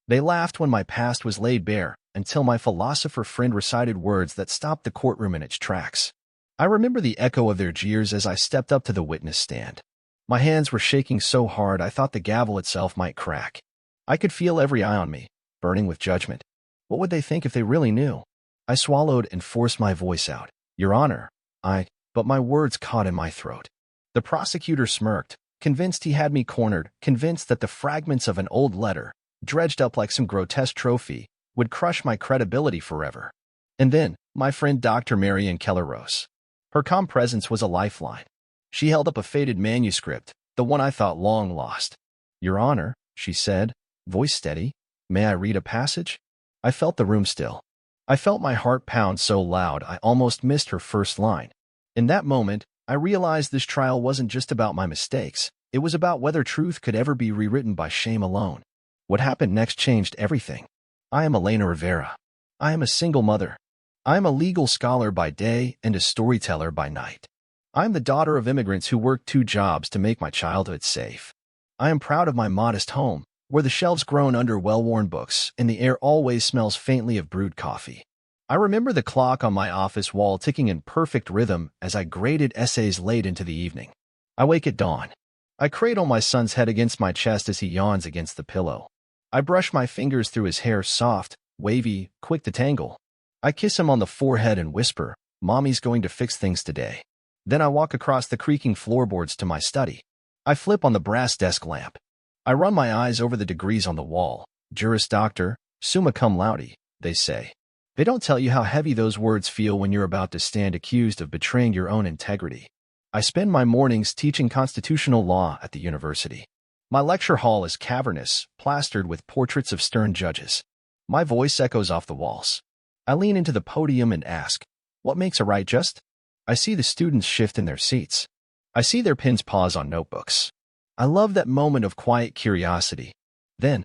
They laughed when my past was laid bare, until my philosopher friend recited words that stopped the courtroom in its tracks. I remember the echo of their jeers as I stepped up to the witness stand. My hands were shaking so hard I thought the gavel itself might crack. I could feel every eye on me, burning with judgment. What would they think if they really knew? I swallowed and forced my voice out. Your Honor, but my words caught in my throat. The prosecutor smirked, convinced he had me cornered, convinced that the fragments of an old letter, dredged up like some grotesque trophy, would crush my credibility forever. And then, my friend Dr. Marianne Keller rose. Her calm presence was a lifeline. She held up a faded manuscript, the one I thought long lost. Your Honor, she said, voice steady, may I read a passage? I felt the room still. I felt my heart pound so loud I almost missed her first line. In that moment, I realized this trial wasn't just about my mistakes. It was about whether truth could ever be rewritten by shame alone. What happened next changed everything. I am Elena Rivera. I am a single mother. I am a legal scholar by day and a storyteller by night. I am the daughter of immigrants who worked 2 jobs to make my childhood safe. I am proud of my modest home, where the shelves groan under well-worn books and the air always smells faintly of brewed coffee. I remember the clock on my office wall ticking in perfect rhythm as I graded essays late into the evening. I wake at dawn. I cradle my son's head against my chest as he yawns against the pillow. I brush my fingers through his hair, soft, wavy, quick to tangle. I kiss him on the forehead and whisper, Mommy's going to fix things today. Then I walk across the creaking floorboards to my study. I flip on the brass desk lamp. I run my eyes over the degrees on the wall. Juris Doctor, summa cum laude, they say. They don't tell you how heavy those words feel when you're about to stand accused of betraying your own integrity. I spend my mornings teaching constitutional law at the university. My lecture hall is cavernous, plastered with portraits of stern judges. My voice echoes off the walls. I lean into the podium and ask, what makes a right just? I see the students shift in their seats. I see their pens pause on notebooks. I love that moment of quiet curiosity. Then,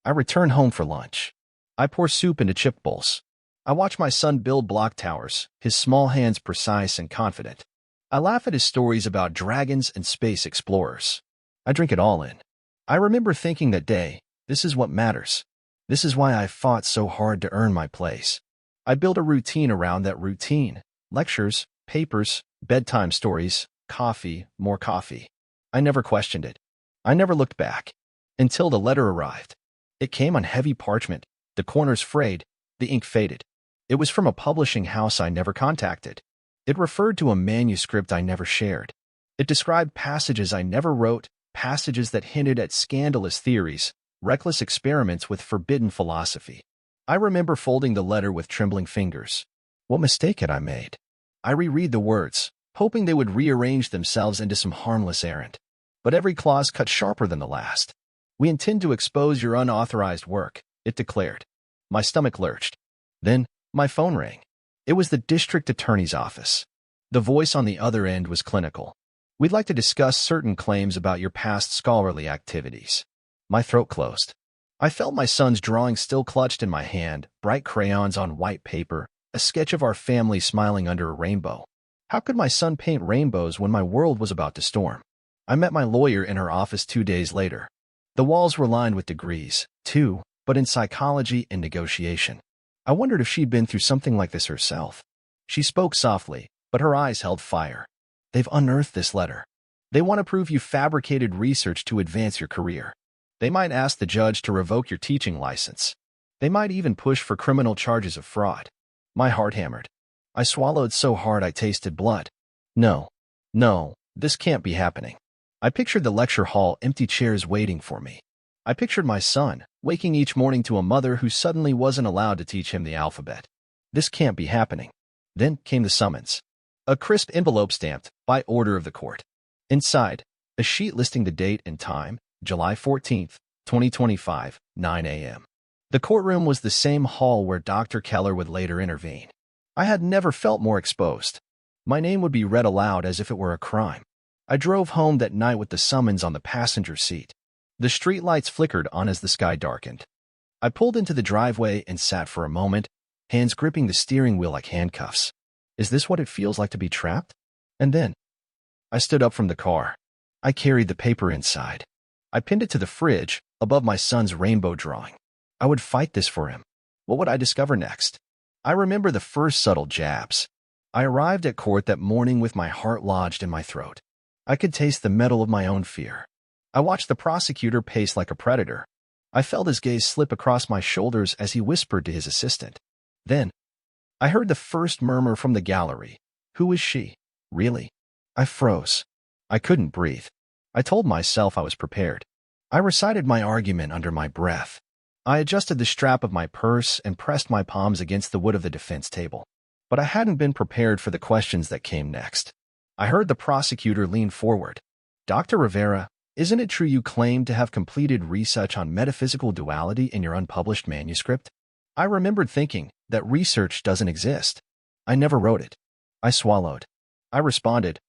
I return home for lunch. I pour soup into chip bowls. I watch my son build block towers, his small hands precise and confident. I laugh at his stories about dragons and space explorers. I drink it all in. I remember thinking that day, this is what matters. This is why I fought so hard to earn my place. I built a routine around that routine. Lectures, papers, bedtime stories, coffee, more coffee. I never questioned it. I never looked back. Until the letter arrived. It came on heavy parchment, the corners frayed, the ink faded. It was from a publishing house I never contacted. It referred to a manuscript I never shared. It described passages I never wrote, passages that hinted at scandalous theories, reckless experiments with forbidden philosophy. I remember folding the letter with trembling fingers. What mistake had I made? I reread the words, hoping they would rearrange themselves into some harmless errand. But every clause cut sharper than the last. We intend to expose your unauthorized work, it declared. My stomach lurched. Then, my phone rang. It was the district attorney's office. The voice on the other end was clinical. We'd like to discuss certain claims about your past scholarly activities. My throat closed. I felt my son's drawing still clutched in my hand, bright crayons on white paper, a sketch of our family smiling under a rainbow. How could my son paint rainbows when my world was about to storm? I met my lawyer in her office 2 days later. The walls were lined with degrees, too, but in psychology and negotiation. I wondered if she'd been through something like this herself. She spoke softly, but her eyes held fire. They've unearthed this letter. They want to prove you fabricated research to advance your career. They might ask the judge to revoke your teaching license. They might even push for criminal charges of fraud. My heart hammered. I swallowed so hard I tasted blood. No, this can't be happening. I pictured the lecture hall, empty chairs waiting for me. I pictured my son, waking each morning to a mother who suddenly wasn't allowed to teach him the alphabet. This can't be happening. Then came the summons. A crisp envelope stamped, by order of the court. Inside, a sheet listing the date and time, July 14th, 2025, 9 a.m. The courtroom was the same hall where Dr. Keller would later intervene. I had never felt more exposed. My name would be read aloud as if it were a crime. I drove home that night with the summons on the passenger seat. The streetlights flickered on as the sky darkened. I pulled into the driveway and sat for a moment, hands gripping the steering wheel like handcuffs. Is this what it feels like to be trapped? And then, I stood up from the car. I carried the paper inside. I pinned it to the fridge, above my son's rainbow drawing. I would fight this for him. What would I discover next? I remember the first subtle jabs. I arrived at court that morning with my heart lodged in my throat. I could taste the metal of my own fear. I watched the prosecutor pace like a predator. I felt his gaze slip across my shoulders as he whispered to his assistant. Then, I heard the first murmur from the gallery. Who is she? Really? I froze. I couldn't breathe. I told myself I was prepared. I recited my argument under my breath. I adjusted the strap of my purse and pressed my palms against the wood of the defense table. But I hadn't been prepared for the questions that came next. I heard the prosecutor lean forward. Dr. Rivera, isn't it true you claim to have completed research on metaphysical duality in your unpublished manuscript? I remembered thinking that research doesn't exist. I never wrote it. I swallowed. I responded.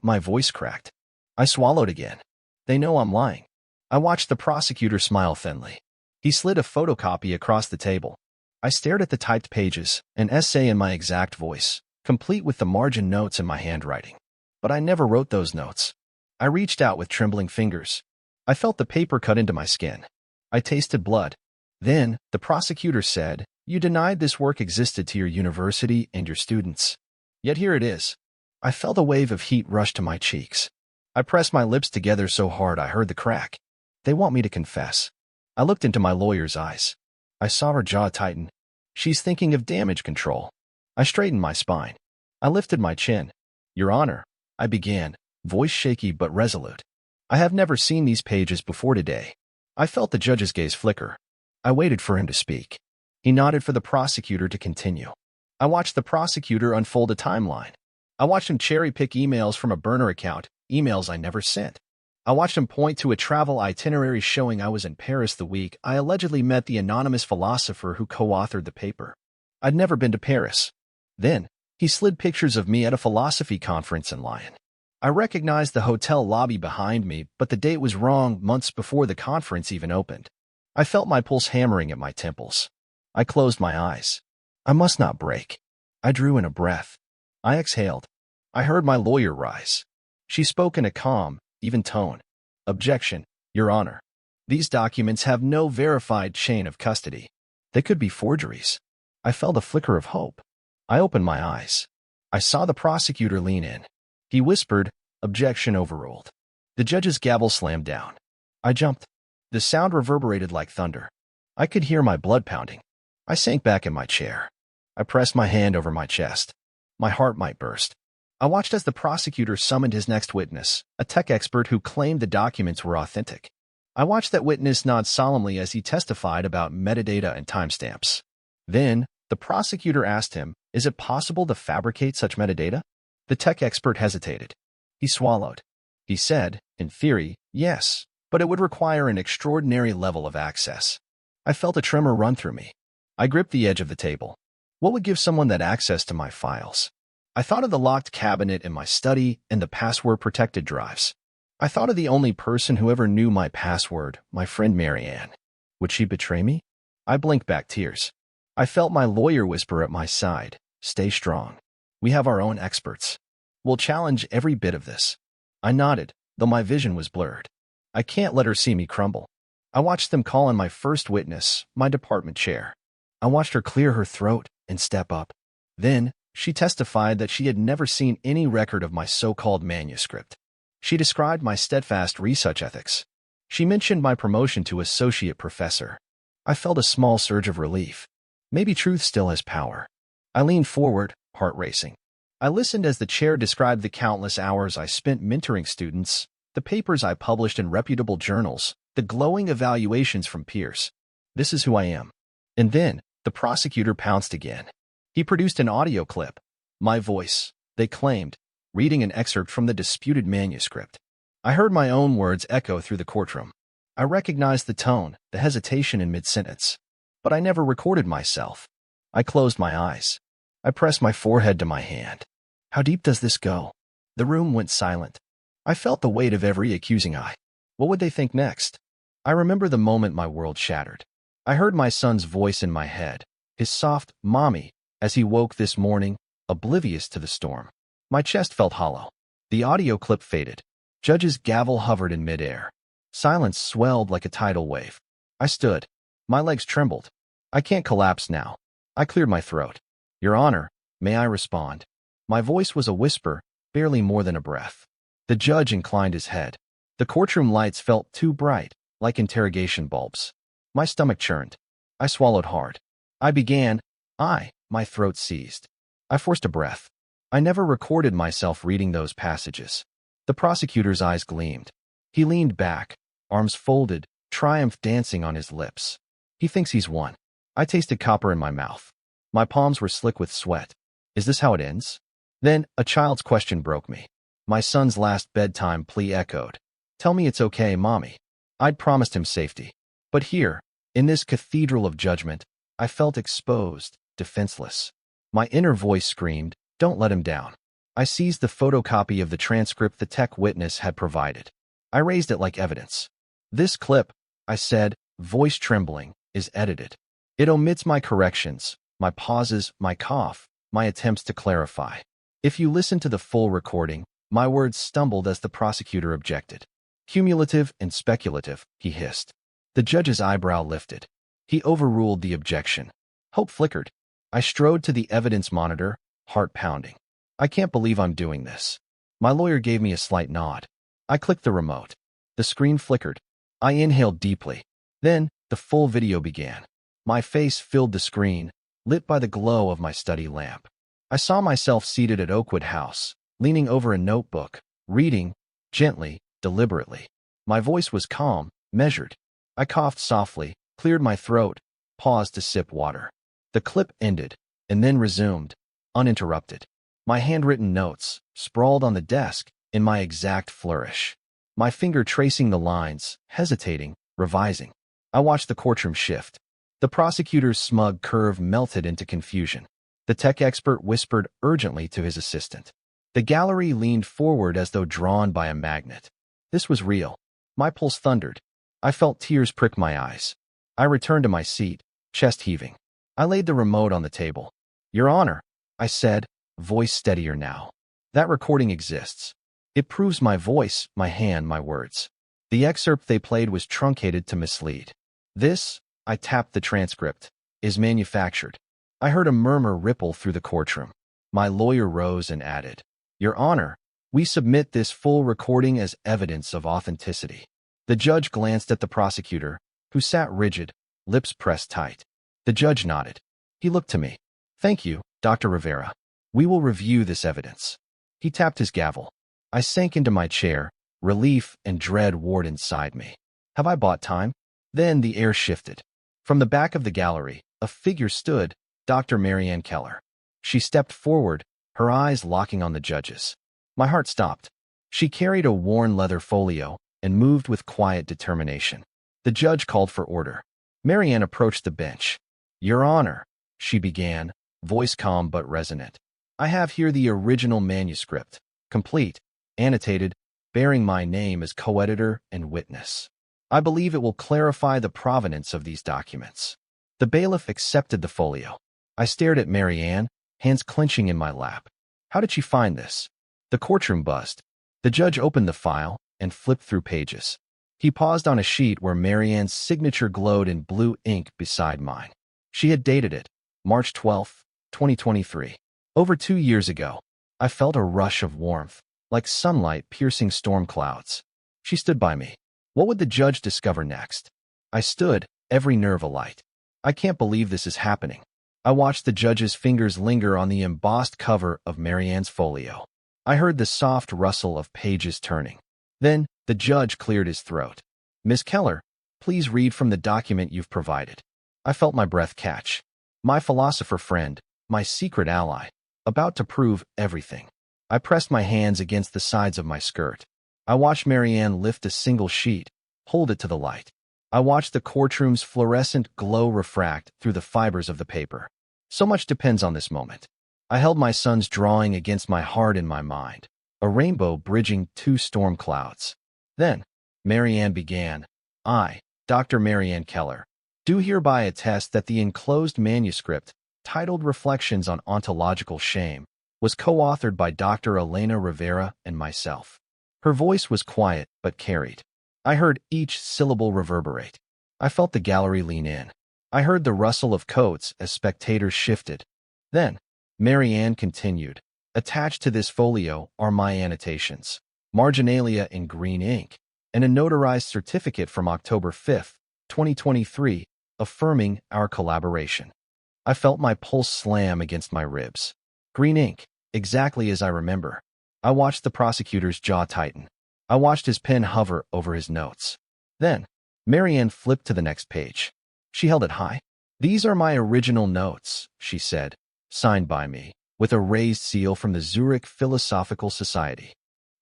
My voice cracked. I swallowed again. They know I'm lying. I watched the prosecutor smile thinly. He slid a photocopy across the table. I stared at the typed pages, an essay in my exact voice, complete with the margin notes in my handwriting. But I never wrote those notes. I reached out with trembling fingers. I felt the paper cut into my skin. I tasted blood. Then, the prosecutor said, you denied this work existed to your university and your students. Yet here it is. I felt a wave of heat rush to my cheeks. I pressed my lips together so hard I heard the crack. They want me to confess. I looked into my lawyer's eyes. I saw her jaw tighten. She's thinking of damage control. I straightened my spine. I lifted my chin. Your Honor, I began, voice shaky but resolute. I have never seen these pages before today. I felt the judge's gaze flicker. I waited for him to speak. He nodded for the prosecutor to continue. I watched the prosecutor unfold a timeline. I watched him cherry-pick emails from a burner account, emails I never sent. I watched him point to a travel itinerary showing I was in Paris the week I allegedly met the anonymous philosopher who co-authored the paper. I'd never been to Paris. Then, he slid pictures of me at a philosophy conference in Lyon. I recognized the hotel lobby behind me, but the date was wrong months before the conference even opened. I felt my pulse hammering at my temples. I closed my eyes. I must not break. I drew in a breath. I exhaled. I heard my lawyer rise. She spoke in a calm, even tone. Objection, Your Honor. These documents have no verified chain of custody. They could be forgeries. I felt a flicker of hope. I opened my eyes. I saw the prosecutor lean in. He whispered, objection overruled. The judge's gavel slammed down. I jumped. The sound reverberated like thunder. I could hear my blood pounding. I sank back in my chair. I pressed my hand over my chest. My heart might burst. I watched as the prosecutor summoned his next witness, a tech expert who claimed the documents were authentic. I watched that witness nod solemnly as he testified about metadata and timestamps. Then, the prosecutor asked him, is it possible to fabricate such metadata? The tech expert hesitated. He swallowed. He said, in theory, yes, but it would require an extraordinary level of access. I felt a tremor run through me. I gripped the edge of the table. What would give someone that access to my files? I thought of the locked cabinet in my study and the password-protected drives. I thought of the only person who ever knew my password, my friend Marianne. Would she betray me? I blinked back tears. I felt my lawyer whisper at my side, stay strong. We have our own experts. We'll challenge every bit of this. I nodded, though my vision was blurred. I can't let her see me crumble. I watched them call on my first witness, my department chair. I watched her clear her throat and step up. Then, she testified that she had never seen any record of my so-called manuscript. She described my steadfast research ethics. She mentioned my promotion to associate professor. I felt a small surge of relief. Maybe truth still has power. I leaned forward, heart racing. I listened as the chair described the countless hours I spent mentoring students, the papers I published in reputable journals, the glowing evaluations from peers. This is who I am. And then, the prosecutor pounced again. He produced an audio clip. My voice, they claimed, reading an excerpt from the disputed manuscript. I heard my own words echo through the courtroom. I recognized the tone, the hesitation in mid-sentence. But I never recorded myself. I closed my eyes. I pressed my forehead to my hand. How deep does this go? The room went silent. I felt the weight of every accusing eye. What would they think next? I remember the moment my world shattered. I heard my son's voice in my head, his soft, "Mommy," as he woke this morning, oblivious to the storm. My chest felt hollow. The audio clip faded. Judge's gavel hovered in midair. Silence swelled like a tidal wave. I stood. My legs trembled. I can't collapse now. I cleared my throat. Your Honor, may I respond? My voice was a whisper, barely more than a breath. The judge inclined his head. The courtroom lights felt too bright, like interrogation bulbs. My stomach churned. I swallowed hard. My throat seized. I forced a breath. I never recorded myself reading those passages. The prosecutor's eyes gleamed. He leaned back, arms folded, triumph dancing on his lips. He thinks he's won. I tasted copper in my mouth. My palms were slick with sweat. Is this how it ends? Then a child's question broke me. My son's last bedtime plea echoed. Tell me it's okay, Mommy. I'd promised him safety. But here, in this cathedral of judgment, I felt exposed, defenseless. My inner voice screamed, don't let him down. I seized the photocopy of the transcript the tech witness had provided. I raised it like evidence. This clip, I said, voice trembling, is edited. It omits my corrections, my pauses, my cough, my attempts to clarify. If you listen to the full recording, my words stumbled as the prosecutor objected. Cumulative and speculative, he hissed. The judge's eyebrow lifted. He overruled the objection. Hope flickered. I strode to the evidence monitor, heart pounding. I can't believe I'm doing this. My lawyer gave me a slight nod. I clicked the remote. The screen flickered. I inhaled deeply. Then, the full video began. My face filled the screen, lit by the glow of my study lamp. I saw myself seated at Oakwood House, leaning over a notebook, reading, gently, deliberately. My voice was calm, measured. I coughed softly, cleared my throat, paused to sip water. The clip ended, and then resumed, uninterrupted. My handwritten notes, sprawled on the desk, in my exact flourish. My finger tracing the lines, hesitating, revising. I watched the courtroom shift. The prosecutor's smug curve melted into confusion. The tech expert whispered urgently to his assistant. The gallery leaned forward as though drawn by a magnet. This was real. My pulse thundered. I felt tears prick my eyes. I returned to my seat, chest heaving. I laid the remote on the table. Your Honor, I said, voice steadier now. That recording exists. It proves my voice, my hand, my words. The excerpt they played was truncated to mislead. This, I tapped the transcript, is manufactured. I heard a murmur ripple through the courtroom. My lawyer rose and added, Your Honor, we submit this full recording as evidence of authenticity. The judge glanced at the prosecutor, who sat rigid, lips pressed tight. The judge nodded. He looked to me. Thank you, Dr. Rivera. We will review this evidence. He tapped his gavel. I sank into my chair, relief and dread warred inside me. Have I bought time? Then the air shifted. From the back of the gallery, a figure stood, Dr. Marianne Keller. She stepped forward, her eyes locking on the judge's. My heart stopped. She carried a worn leather folio and moved with quiet determination. The judge called for order. Marianne approached the bench. Your Honor, she began, voice calm but resonant. I have here the original manuscript, complete, annotated, bearing my name as co-editor and witness. I believe it will clarify the provenance of these documents. The bailiff accepted the folio. I stared at Marianne, hands clenching in my lap. How did she find this? The courtroom buzzed. The judge opened the file and flipped through pages. He paused on a sheet where Marianne's signature glowed in blue ink beside mine. She had dated it, March 12, 2023. Over 2 years ago. I felt a rush of warmth, like sunlight piercing storm clouds. She stood by me. What would the judge discover next? I stood, every nerve alight. I can't believe this is happening. I watched the judge's fingers linger on the embossed cover of Marianne's folio. I heard the soft rustle of pages turning. Then, the judge cleared his throat. Miss Keller, please read from the document you've provided. I felt my breath catch. My philosopher friend, my secret ally, about to prove everything. I pressed my hands against the sides of my skirt. I watched Marianne lift a single sheet, hold it to the light. I watched the courtroom's fluorescent glow refract through the fibers of the paper. So much depends on this moment. I held my son's drawing against my heart in my mind, a rainbow bridging 2 storm clouds. Then, Marianne began, I, Dr. Marianne Keller, do hereby attest that the enclosed manuscript, titled Reflections on Ontological Shame, was co-authored by Dr. Elena Rivera and myself. Her voice was quiet but carried. I heard each syllable reverberate. I felt the gallery lean in. I heard the rustle of coats as spectators shifted. Then, Marianne continued. Attached to this folio are my annotations, marginalia in green ink, and a notarized certificate from October 5, 2023, affirming our collaboration. I felt my pulse slam against my ribs. Green ink, exactly as I remember. I watched the prosecutor's jaw tighten. I watched his pen hover over his notes. Then, Marianne flipped to the next page. She held it high. These are my original notes, she said, signed by me, with a raised seal from the Zurich Philosophical Society.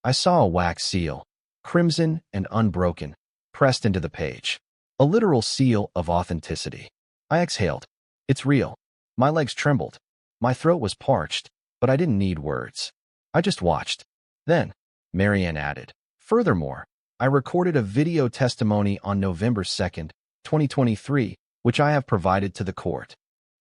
I saw a wax seal, crimson and unbroken, pressed into the page. A literal seal of authenticity. I exhaled. It's real. My legs trembled. My throat was parched, but I didn't need words. I just watched. Then, Marianne added, furthermore, I recorded a video testimony on November 2nd, 2023, which I have provided to the court.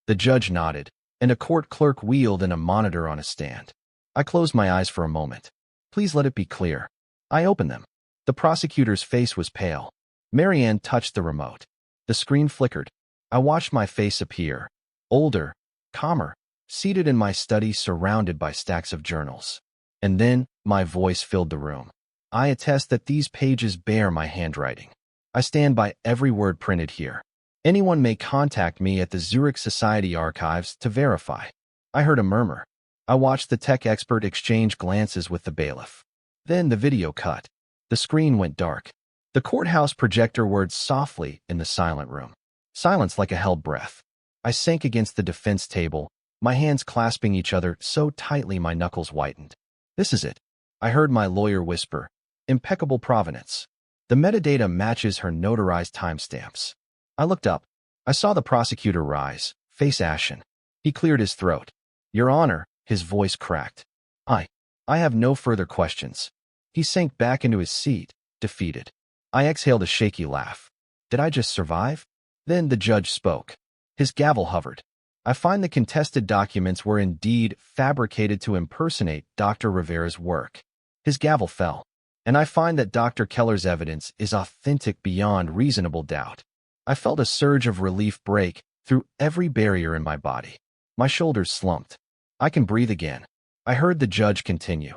The judge nodded, and a court clerk wheeled in a monitor on a stand. I closed my eyes for a moment. Please let it be clear. I opened them. The prosecutor's face was pale. Marianne touched the remote. The screen flickered. I watched my face appear, older, calmer, seated in my study surrounded by stacks of journals. And then, my voice filled the room. I attest that these pages bear my handwriting. I stand by every word printed here. Anyone may contact me at the Zurich Society archives to verify. I heard a murmur. I watched the tech expert exchange glances with the bailiff. Then the video cut. The screen went dark. The courthouse projector whirred softly in the silent room. Silence like a held breath. I sank against the defense table, my hands clasping each other so tightly my knuckles whitened. This is it. I heard my lawyer whisper. Impeccable provenance. The metadata matches her notarized timestamps. I looked up. I saw the prosecutor rise, face ashen. He cleared his throat. Your Honor, his voice cracked. I have no further questions. He sank back into his seat, defeated. I exhaled a shaky laugh. Did I just survive? Then the judge spoke. His gavel hovered. I find the contested documents were indeed fabricated to impersonate Dr. Rivera's work. His gavel fell. And I find that Dr. Keller's evidence is authentic beyond reasonable doubt. I felt a surge of relief break through every barrier in my body. My shoulders slumped. I can breathe again. I heard the judge continue.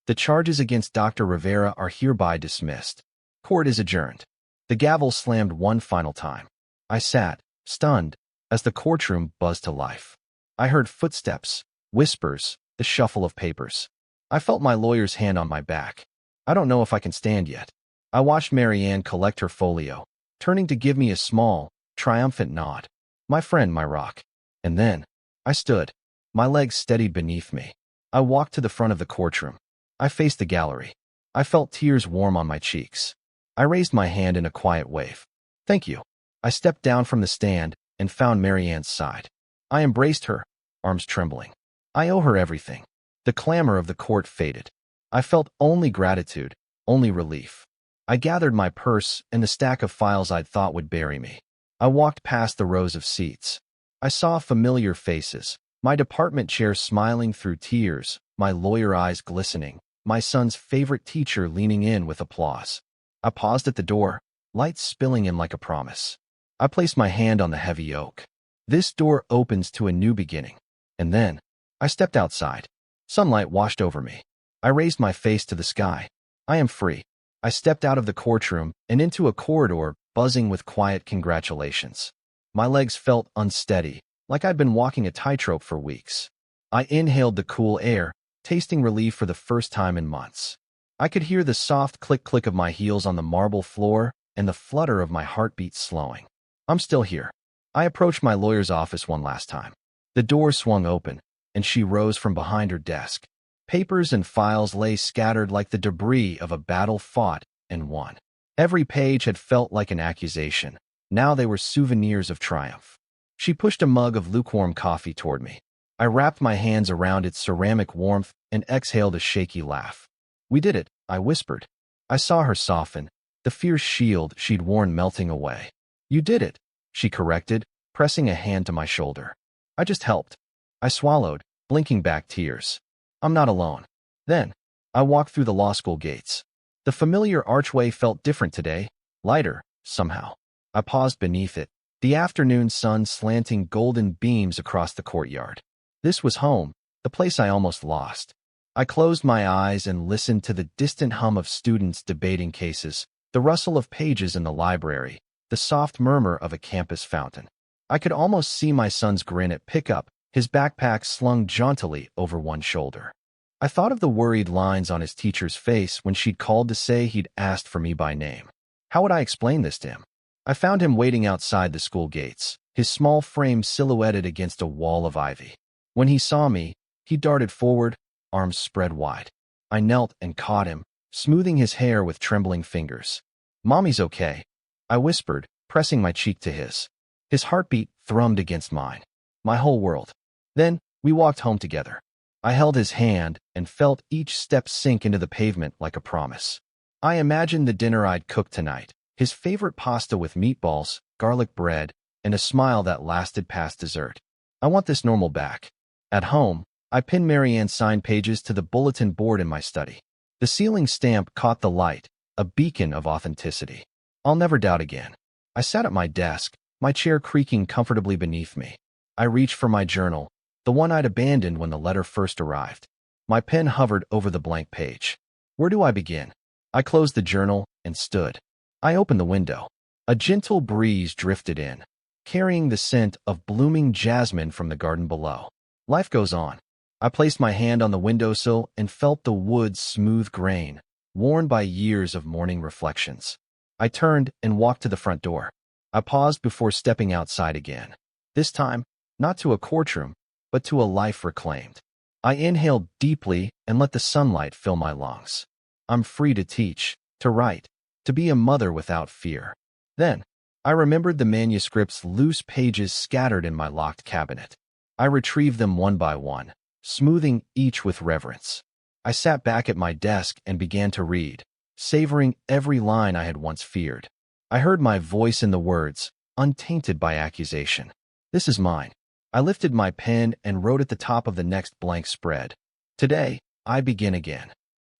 The charges against Dr. Rivera are hereby dismissed. Court is adjourned. The gavel slammed one final time. I sat, stunned, as the courtroom buzzed to life. I heard footsteps, whispers, the shuffle of papers. I felt my lawyer's hand on my back. I don't know if I can stand yet. I watched Marianne collect her folio, turning to give me a small, triumphant nod. My friend, my rock. And then, I stood. My legs steadied beneath me. I walked to the front of the courtroom. I faced the gallery. I felt tears warm on my cheeks. I raised my hand in a quiet wave. Thank you. I stepped down from the stand and found Marianne's side. I embraced her, arms trembling. I owe her everything. The clamor of the court faded. I felt only gratitude, only relief. I gathered my purse and the stack of files I'd thought would bury me. I walked past the rows of seats. I saw familiar faces, my department chair smiling through tears, my lawyer eyes glistening, my son's favorite teacher leaning in with applause. I paused at the door, light spilling in like a promise. I placed my hand on the heavy oak. This door opens to a new beginning. And then, I stepped outside. Sunlight washed over me. I raised my face to the sky. I am free. I stepped out of the courtroom and into a corridor buzzing with quiet congratulations. My legs felt unsteady, like I'd been walking a tightrope for weeks. I inhaled the cool air, tasting relief for the first time in months. I could hear the soft click-click of my heels on the marble floor and the flutter of my heartbeat slowing. I'm still here. I approached my lawyer's office one last time. The door swung open, and she rose from behind her desk. Papers and files lay scattered like the debris of a battle fought and won. Every page had felt like an accusation. Now they were souvenirs of triumph. She pushed a mug of lukewarm coffee toward me. I wrapped my hands around its ceramic warmth and exhaled a shaky laugh. We did it, I whispered. I saw her soften, the fierce shield she'd worn melting away. You did it, she corrected, pressing a hand to my shoulder. I just helped. I swallowed, blinking back tears. I'm not alone. Then, I walked through the law school gates. The familiar archway felt different today, lighter, somehow. I paused beneath it, the afternoon sun slanting golden beams across the courtyard. This was home, the place I almost lost. I closed my eyes and listened to the distant hum of students debating cases, the rustle of pages in the library, the soft murmur of a campus fountain. I could almost see my son's grin at pickup, his backpack slung jauntily over one shoulder. I thought of the worried lines on his teacher's face when she'd called to say he'd asked for me by name. How would I explain this to him? I found him waiting outside the school gates, his small frame silhouetted against a wall of ivy. When he saw me, he darted forward, arms spread wide. I knelt and caught him, smoothing his hair with trembling fingers. "Mommy's okay," I whispered, pressing my cheek to his. His heartbeat thrummed against mine. My whole world. Then, we walked home together. I held his hand and felt each step sink into the pavement like a promise. I imagined the dinner I'd cook tonight, his favorite pasta with meatballs, garlic bread, and a smile that lasted past dessert. I want this normal back. At home, I pinned Marianne's signed pages to the bulletin board in my study. The ceiling stamp caught the light, a beacon of authenticity. I'll never doubt again. I sat at my desk, my chair creaking comfortably beneath me. I reached for my journal, the one I'd abandoned when the letter first arrived. My pen hovered over the blank page. Where do I begin? I closed the journal and stood. I opened the window. A gentle breeze drifted in, carrying the scent of blooming jasmine from the garden below. Life goes on. I placed my hand on the windowsill and felt the wood's smooth grain, worn by years of morning reflections. I turned and walked to the front door. I paused before stepping outside again. This time, not to a courtroom, but to a life reclaimed. I inhaled deeply and let the sunlight fill my lungs. I'm free to teach, to write, to be a mother without fear. Then, I remembered the manuscript's loose pages scattered in my locked cabinet. I retrieved them one by one, smoothing each with reverence. I sat back at my desk and began to read, savoring every line I had once feared. I heard my voice in the words, untainted by accusation. This is mine. I lifted my pen and wrote at the top of the next blank spread. Today, I begin again.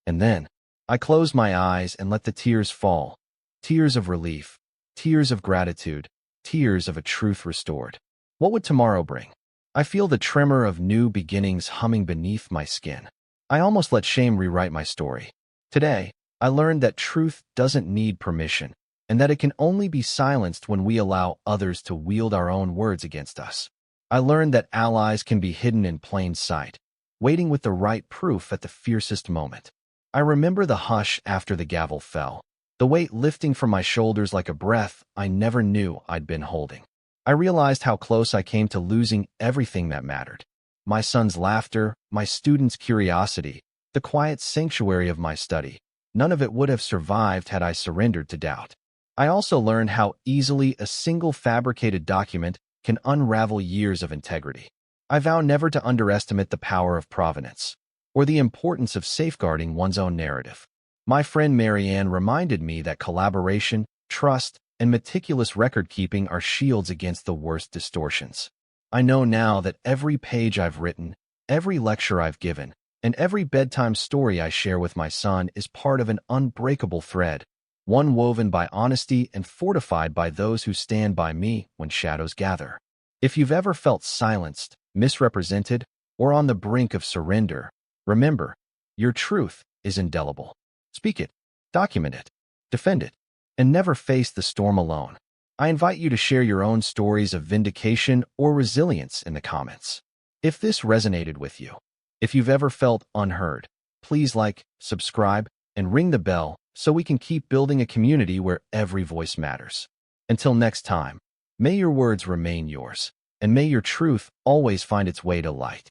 And then, I closed my eyes and let the tears fall. Tears of relief, tears of gratitude, tears of a truth restored. What would tomorrow bring? I feel the tremor of new beginnings humming beneath my skin. I almost let shame rewrite my story. Today, I learned that truth doesn't need permission, and that it can only be silenced when we allow others to wield our own words against us. I learned that allies can be hidden in plain sight, waiting with the right proof at the fiercest moment. I remember the hush after the gavel fell, the weight lifting from my shoulders like a breath I never knew I'd been holding. I realized how close I came to losing everything that mattered. My son's laughter, my students' curiosity, the quiet sanctuary of my study. None of it would have survived had I surrendered to doubt. I also learned how easily a single fabricated document can unravel years of integrity. I vow never to underestimate the power of provenance, or the importance of safeguarding one's own narrative. My friend Marianne reminded me that collaboration, trust, and meticulous record-keeping are shields against the worst distortions. I know now that every page I've written, every lecture I've given, and every bedtime story I share with my son is part of an unbreakable thread, one woven by honesty and fortified by those who stand by me when shadows gather. If you've ever felt silenced, misrepresented, or on the brink of surrender, remember, your truth is indelible. Speak it, document it, defend it, and never face the storm alone. I invite you to share your own stories of vindication or resilience in the comments. If this resonated with you, if you've ever felt unheard, please like, subscribe, and ring the bell so we can keep building a community where every voice matters. Until next time, may your words remain yours, and may your truth always find its way to light.